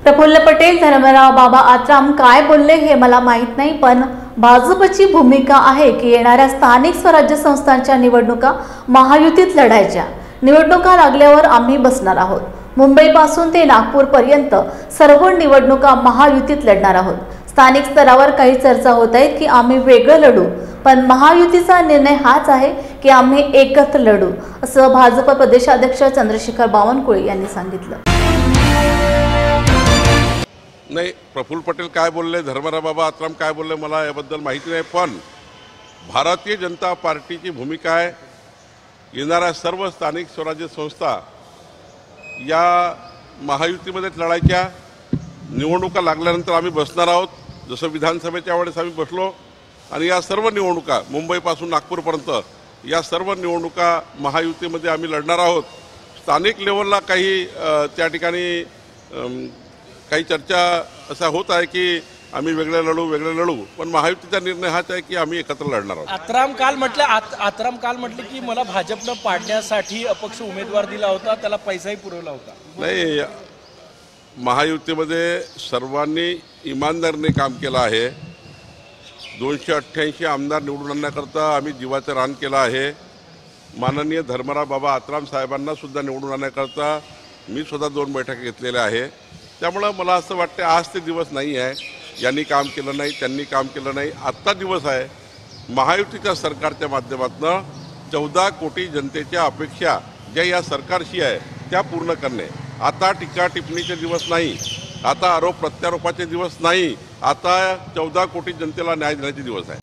प्रफुल्ल पटेल धर्मराव बाबा आत्राम काय बोलले हे मला माहित नाही, पण भाजपची भूमिका आहे की येणाऱ्या स्थानिक स्वराज्य संस्थांच्या निवडणुका महायुतीत लढायच्या। निवडणुका लागल्यावर आम्ही बसणार आहोत। मुंबईपासून ते नागपूरपर्यंत सर्व निवडणुका महायुतीत लढणार आहोत। स्थानिक स्तरावर काही चर्चा होत आहेत की आम्ही वेगळं लढू, पण महायुतीचा निर्णय हाच आहे की आम्ही एकत्र लढू, असं भाजप प्रदेशाध्यक्ष चंद्रशेखर बावनकुळे यांनी सांगितलं। नाही, प्रफुल्ल पटेल काय बोलले, धर्मराव बाबा आत्राम काय बोलले मला याबद्दल माहिती नाही, पण भारतीय जनता पार्टीची भूमिका आहे येणाऱ्या सर्व स्थानिक स्वराज्य संस्था या महायुतीमध्येच लढायच्या। निवडणुका लागल्यानंतर आम्ही बसणार आहोत, जसं विधानसभेच्या वेळेस आम्ही बसलो, आणि या सर्व निवडणुका मुंबईपासून नागपूरपर्यंत या सर्व निवडणुका महायुतीमध्ये आम्ही लढणार आहोत। स्थानिक लेवलला काही त्या ठिकाणी काही चर्चा असा होत आहे की आम्ही वेगळे लढू, पण महायुतीचा निर्णय हाच आहे की आम्ही एकत्र लढणार आहोत। आत्राम काल म्हटले की मला भाजपनं पाडण्यासाठी अपक्ष उमेदवार दिला होता, त्याला पैसाही पुरवला होता। नाही, महायुतीमध्ये सर्वांनी इमानदारीने काम केलं आहे। 288 आमदार निवडून आणण्याकरता आम्ही जीवाचं रान केलं आहे। माननीय धर्मराव बाबा आत्राम साहेबांना सुद्धा निवडून आणण्याकरता मी सुद्धा 2 बैठका घेतलेल्या आहे। त्यामुळे मला असं वाटतं आज ते दिवस नाही आहे, यांनी काम केलं नाही, त्यांनी काम केलं नाही, आत्ता दिवस आहे महायुतीच्या सरकारच्या माध्यमातून 14 कोटी जनतेच्या अपेक्षा ज्या या सरकारशी आहे त्या पूर्ण करणे। आता टीका टिप्पणीचे दिवस नाही, आता आरोप प्रत्यारोपाचे दिवस नाही, आता 14 कोटी जनतेला न्याय देण्याचे दिवस आहे।